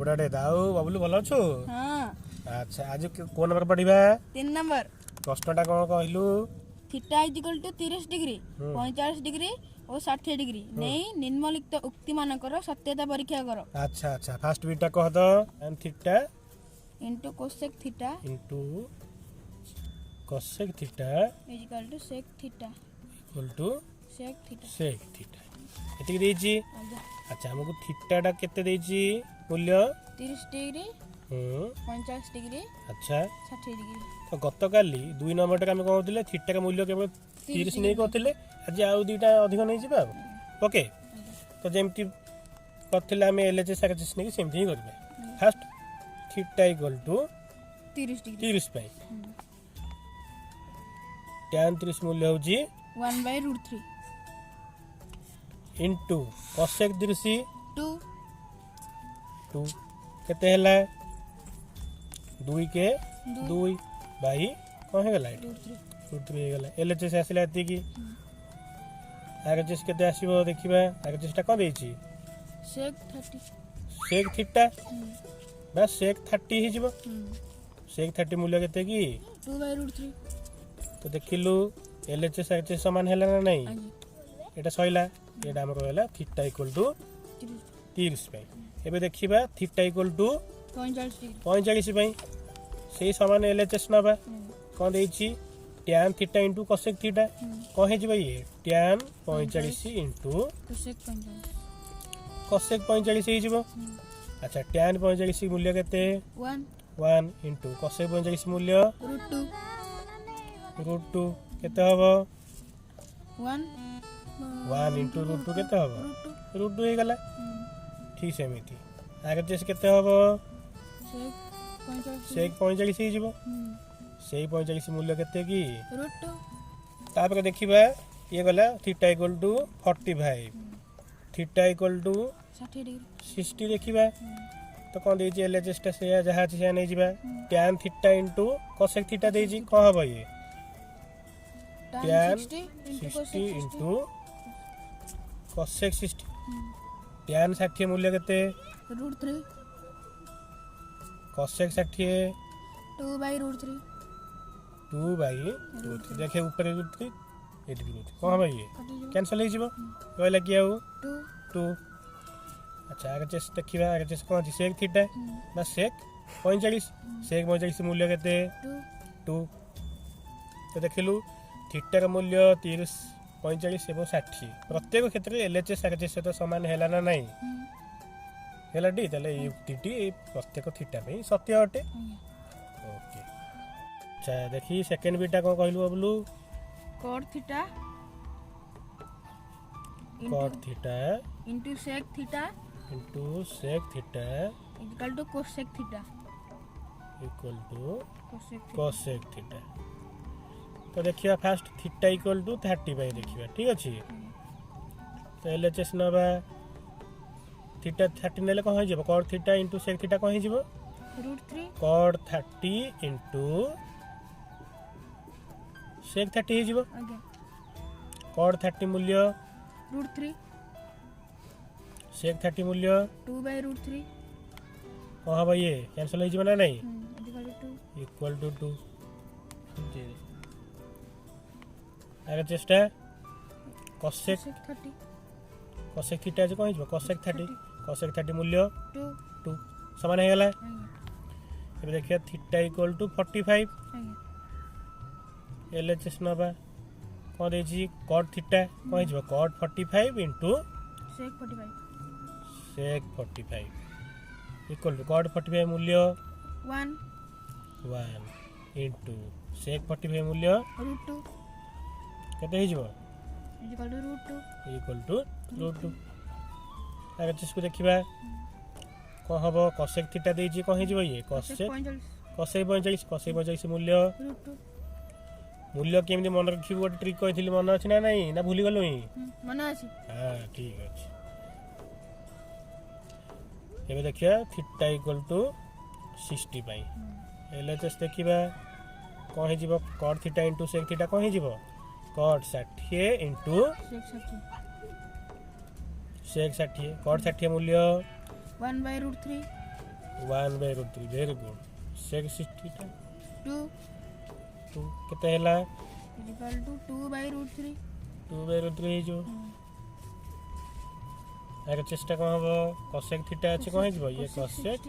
बुढ़ाटे दाऊ बाबुलू भल अच्छु। हाँ अच्छा आज को नंबर पढ़ा 3 नंबर प्रश्नटा कौन कहलु theta equal to 30 degree 45 degree और 60 डिग्री नहीं निम्नलिखित उक्ति मानकर सत्यता परीक्षा करो। अच्छा अच्छा फास्ट बीटा कह दो and theta into cosec theta into cosec theta equal to sec theta equal to sec theta sec theta एतिक देछि। आज्ञा अच्छा हमको थीटाटा केते देछि मूल्य 30 डिग्री 50 डिग्री अच्छा 60 डिग्री। तो गतकाली 2 नंबर आम कहते थीटा का मूल्य केवल 30 नहीं कहते आज आउ दुईटा अधिक नहीं जा ओके। तो जमती करते आम एलएचएस आरएचएस नहीं सेमती ही करेंगे। First theta equal to 30 degree 30 tan 30 मूल्य हूँ 1/√3 इंटू कोसेक 30 2 2 केते हला 2 के 2 बाई कौन है √3 हो गला एलएचएस आसिला एति की आरएचएस केते आसीबो देखिबा। आरएचएस टा कोन देछि सेक 30 सेक थीटा बस सेक 30 ही जीवो सेक 30 मूल्य केते की 2/√3 तो देखिलु एलएचएस आरएचएस समान हैला ना नहीं एटा सइला एटा हमर हैला थीटा इक्वल टू 30 पे। एबे देखिबा थीटा इक्वल टू 45 पे सेही समान एलएचएस नबा कोन देछि tan theta into cosec theta कोन हे जिबा ये tan 45 इनटू कोसेक 45 हे जिबो। अच्छा tan 45 मूल्य केते 1 इनटू कोसेक 45 मूल्य √2 केते हबो 1 इनटू √2 केते हबो √2 हे गला ठीक से मिति आगे जैसे केते हबो सेक 45 हे जिबो सेई 45 मूल्य केते की √2 तापर देखिबा ये गला theta equal to 45 theta equal to 60 देखिबा तो कौन देछि एलएचएस टा से जहा से नै जिबा tan theta into cosec theta देछि को हबो ये tan 60 इनटू कोसेक 60 tan 60 मूल्य केते √3 कोसेक 60 2/√3 2/√3 देखे ऊपर √3 एटी √3 को हबो ये कैंसिल हे जिवो कहला कि आउ 2 अच्छा आगे जैसे देखिबा आगे जैसे कौन सेक थीटा बस सेक 45 सेक 45 मूल्य केते 2 तो देखिलु थीटा का मूल्य 30 45 एवं 60 प्रत्येक क्षेत्र में एलएचएस आरएचएस सहित समान हैला ना नहीं हैला डी तले युक्तिटी प्रत्येक थीटा पे सत्य अटे ओके। अच्छा देखी सेकंड बीटा को कहलु बबलू cot theta into sec theta equal to cosec theta equal to cosec theta. तो देखिए first theta equal to 30 by देखिए ठीक अच्छे। तो एलएचएस नबा थीटा 30 नेले कौन हो cot theta into sec theta कौन हो √3 कॉट 30 इंटू सेक 30 हो कॉट 30 मूल्य √3 सेक 30 मूल्य 2/√3 कौन हम ये कैंसिल हो ना नहीं इक्वल टू 2 आगे चेष्टा कोसेक 30 कोसेक थीटा जे कौन कोसेक 30 मूल्य 2 समान है गला। अब देखिए थीटा इक्वल टू 45 एलएचएस नबा कौन देछि कॉट थीटा कौन हो cot 45 into sec 45 equal to cot 45 मूल्य 1 इनटू सेक 45 मूल्य √2 केते हे जिवो इक्वल टू √2 आगे जिसको देखिबा को हबो कोसेक थीटा देछि को हे जिवो ये कोसेक 45 मूल्य मूल्य केमि मन रखिबो गोटे ट्रिक कहिथिली मन अछि ना नहीं ना भूली गलो ही मन अछि हां ठीक अछि। एबे देखिया theta equal to 60 by LHS देखिबा को हे जिवो cot theta into sec theta को हे जिवो cot 60 इनटू सेक 60 cot 60 मूल्य 1/√3 1/√3 वेरी गुड sec 60 टा 2 2 केते हैला इक्वल टू 2/√3 2/√3 जो आगे चेष्टा कौन हम cosec थीटा अच्छे कौन है ये cosec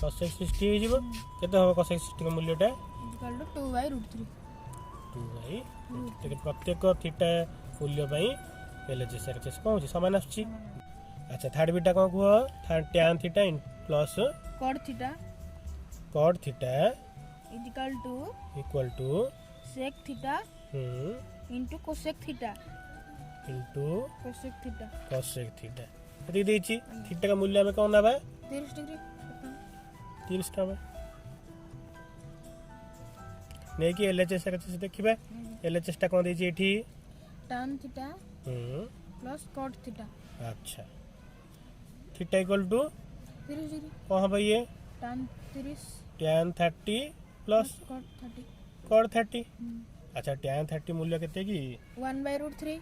60 हो जीवो केते हो cosec 60 का मूल्य टा इक्वल टू 2/√3 2/√3 प्रत्येक थीटा मूल्य पई LHS RHS कौन समान आछी। अच्छा थर्ड बीटा कौन को tan theta plus cot theta equal टू sec theta into cosec theta cosec theta दी देची थीटा का मूल्य में कौन आबा 30 डिग्री 30 टा नहीं कि LHS RHS देखिबा LHS टा कौन देची एठी tan theta plus cot theta। अच्छा थीटा इक्वल टू 30 डिग्री कौन है ये tan 30 tan 30 plus cot 30 cot 30 अच्छा tan 30 मूल्य कितने की 1/√3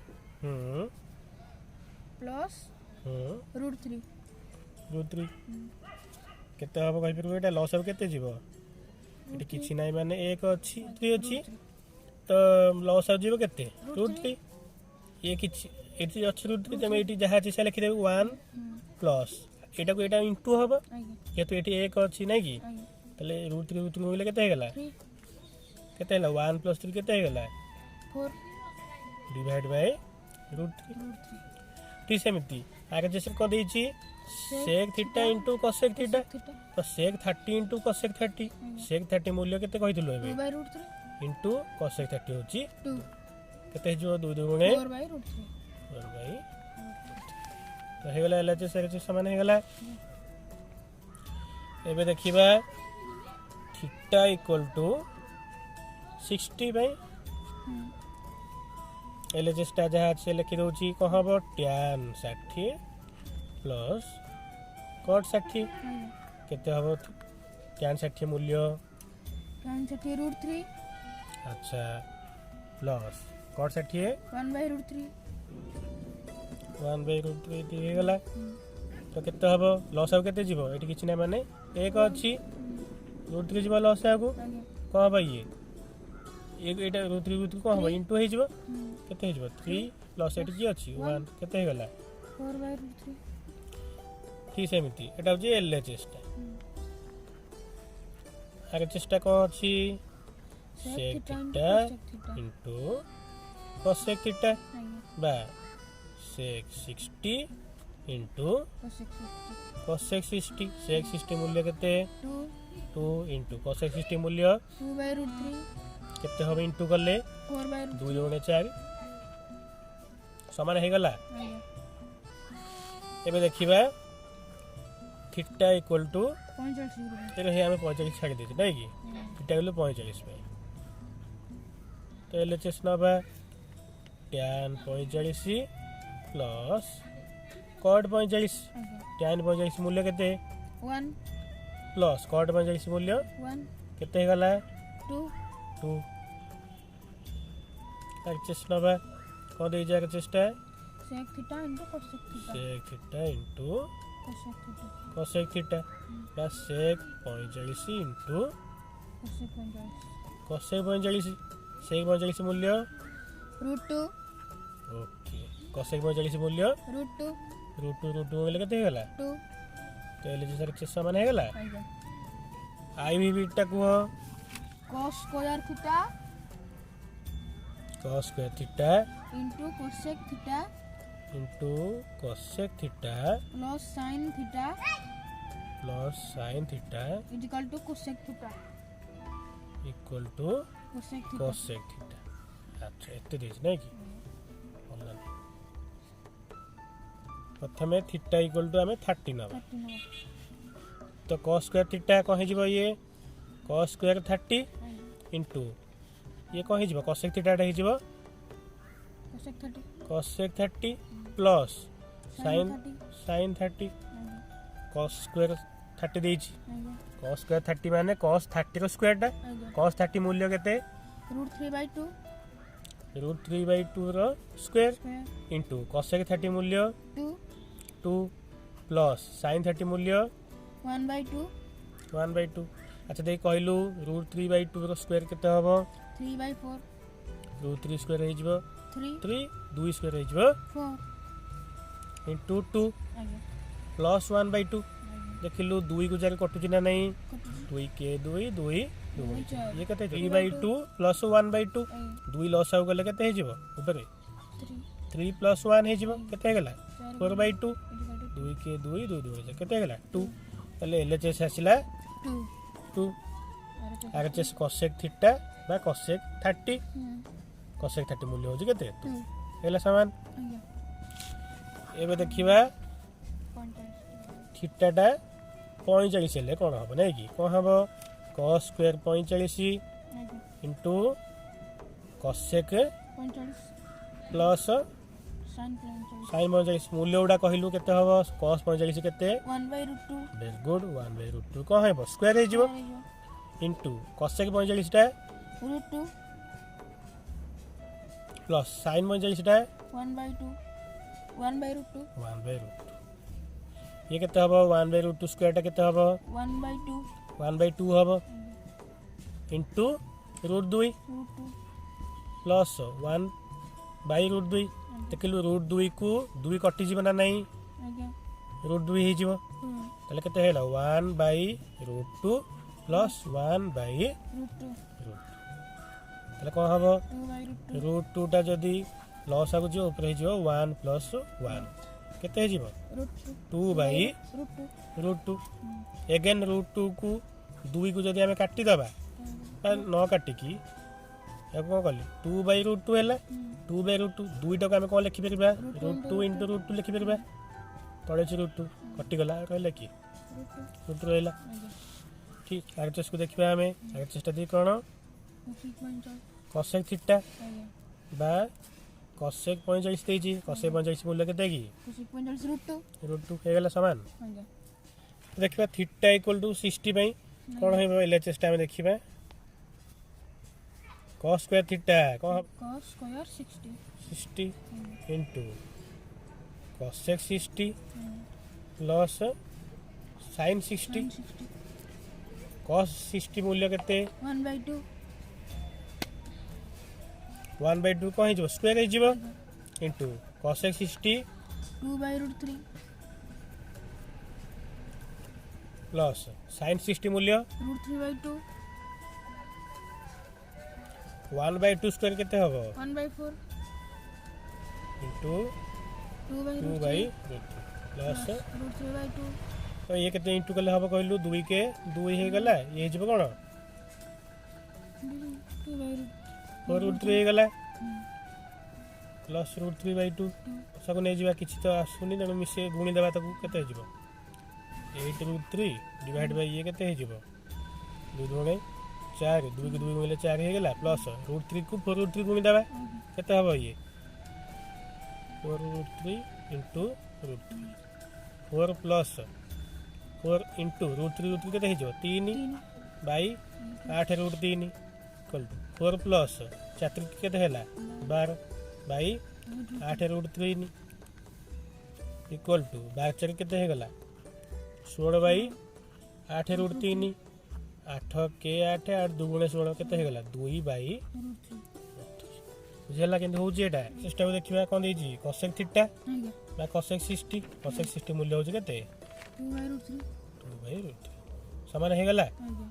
प्लस √3 √3 केते हबो कहि परबो एटा लॉस अब केते जीवो एटा किछि नाही माने 1 अछि 3 अछि तो लॉस अब जीवो केते √3 ये किछि एति अछि √3 तमे एटी जहा अछि से लिखि देबो 1 प्लस एटा को एटा इनटू हबो ये तो एटी 1 अछि नै की तले √3 मिले केते हे गेला केते हला 1 + 3 केते हे गेला 4 डिवाइड बाय √3 टी सेमिति आगे जैसे को देछि sec theta into cosec theta तो sec 30 इनटू cosec 30 sec 30 मूल्य केते कहितलो एबे 2/√3 इनटू cosec 30 होछि 2 केते जो 2 2 गुणे 4/√3 तो हे गेला LHS RHS समान हे गेला। एबे देखिबा theta equal to 60 by LHS टा जहा से लिखि दोछि कहबो tan 60 प्लस cot 60 केते हबो tan 60 मूल्य tan 60 √3 अच्छा प्लस cot 60 1/√3 दिए गला तो केते हबो लॉस अब केते जीवो एटी किछि नै माने 1 अछि √3 जीवो लॉस आगु को भाई ये एटा √3 को हबो इनटू हे जीवो केते हे जीवो 3 प्लस एटी की अछि 1 केते हे गला 4/√3 ठीक सेमिति एटा जे LHS टा आगे चेष्टा को अछि sec theta into cosec theta बा sec 60 इनटू cosec 60 sec 60 मूल्य केते 2 इनटू cosec 60 मूल्य 2/√3 केते हम इनटू करले 4/√3 2 गुणे 4 समान हे गला। एबे देखिबा थीटा इक्वल टू 45 डिग्री तेरे हे हमें 45 छाड़ देते नहीं की थीटा इक्वल 45 पे तो LHS नबा tan 45 प्लस cot 45 tan 45 मूल्य केते 1 प्लस cot 45 मूल्य 1 केते गला 2 2 RHS नबा को दे जाके चेष्टा sec theta into cosec theta sec theta into cosec theta cosec theta plus sec 45 into cosec 45 cosec 45 sec 45 मूल्य √2 ओके cosec 45 मूल्य √2 √2 मिले केते गला 2 तो LHS RHS समान हे गला आइगा IV बीटा को cos square theta cos square theta into cosec theta into cosec theta plus sin theta plus sin theta is equal to cosec theta equal to cosec theta cosec theta अच्छा एते देछ नै कि प्रथमे थीटा इक्वल टू हमें 30 नबा 30 number तो cos square theta कहि जीवो ये cos स्क्वायर 30 इनटू ये कहि जीवो cosec थीटा रे जीवो cosec 30 cosec 30 plus sin 30 30 cos square 30 देछि आइगा cos स्क्वायर 30 माने cos 30 रो स्क्वायर टा आइगा cos 30 मूल्य केते √3/2 √3/2 रो स्क्वायर square इनटू cosec 30 मूल्य 2 2 प्लस sin 30 मूल्य 1/2 1/2 अच्छा देख कहलु √3/2 रो स्क्वायर केते हबो 3/4 √3 स्क्वायर हे जिवो 3 3 2 स्क्वायर हे जिवो 4 इनटू 2 आगे प्लस 1/2 देखिलु 2 को जाके कटुची ना नहीं कटुची 2 के 2 2 चार। ये केते 3/2 प्लस 1/2 2 लॉस आउ गले केते हे जिवो ऊपर 3 3 प्लस 1 हे जिवो केते हे गला 4/2 2 2 के 2 2 2 केते हे गला 2 तले एलएचएस आसिला 2 2 आरएचएस कोसेक थीटा बा कोसेक 30 कोसेक 30 मूल्य होजी केते 2 हेला समान आगे एबे देखिबा 45 थीटाटा 45 हेले कोन हबो नै कि कोन हबो cos स्क्वायर 45 आगे into cosec 45 plus sin 45 sin 45 मूल्य उडा कहिलु केते हबो cos 45 केते 1/√2 वेरी गुड 1/√2 कोन हेबो स्क्वायर हे जिवो इनटू कोसेक 45 टा √2 प्लस sin 45 टा 1/2 1/√2 1/√2 ये केते हबो 1/√2 स्क्वायर टा केते हबो 1/2 1/2 हबो इनटू √2 √2 प्लस 1/√2 देखिलु √2 को 2 कटि जीव ना नहीं आगे √2 हे जीव तले केते हेला 1/√2 प्लस 1/√2 √2 तले कोन हबो 2/√2 √2 टा जदी लॉस आगु जो ऊपर हे जीव 1 प्लस 1 केते हे जीव √2 2/√2 अगेन √2 को 2 को जदी हमें काटी दबा न काटी की कोन कली 2/√2 हैला 2/√2 2 टाको हमें कोन लिखि परबा √2 * √2 लिखि परबा तळे छी √2 कटि गला रहला की √2 रहला ठीक आरएचएस को देखिबा हमें आरएचएस ता दी कोन कोसेक थीटा बा कोसेक 45 देजी कोसेक 45 मूल्य केते की 45 √2 हे गला समान आगे देखिबा थीटा = 60 पई कोन हेबो एलएचएस ता में देखिबा cos square theta cos square 60 into cosec 60 plus sin 60 cos 60 मूल्य केते 1/2 1/2 को हिजो स्क्वायर हिजो इनटू cosec 60 2/√3 प्लस sin 60 मूल्य √3/2 1/2 स्क्वायर केते हबो 1/4 इनटू 2/√3 प्लस √3/2 तो ये केते इनटू कले हबो कहलु 2 के 2 हे गला ये हिजो कोन 2/√3 √3 हे गला प्लस √3/2 सब नै जिबा किछि तो आसुनी त मिसे गुणी देबा तको केते हिजो 8√3 डिवाइड बाय ये केते हिजो 2 गुणे 4 2 के 2 गुणे 4 हे गला प्लस √3 को 4√3 गुणी देबा केते हबो ये 4√3 इनटू √3 4 प्लस 4 इनटू √3 केते हिजो 3 बाय 8√3 इक्वल टू 4 प्लस 4 केते हैला 12 बाय 8√3 इक्वल टू 12 केते हे गला 16 बाय 8√3 8 के 8 8 2 गुणे 16 केते हे गला 2 बाय बुझेला केन हो जेटा सिस्टम देखिबा कोन देजी cosec थीटा आगे बा cosec 60 cosec 60 मूल्य हो जे केते 2/√3 समान हे गला आगे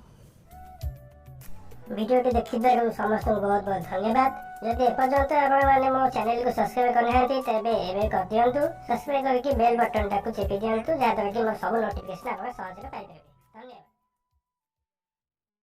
वीडियो के देखिबारु समस्त बहुत बहुत धन्यवाद यदि एपर्यंत आपण माने मो चैनल को सब्सक्राइब करनाहांती तबे एबे कर दियंतु सब्सक्राइब करके बेल बटन टाको चेपि दियंतु जादर कि मो सब नोटिफिकेशन आपण सहज रे पाइ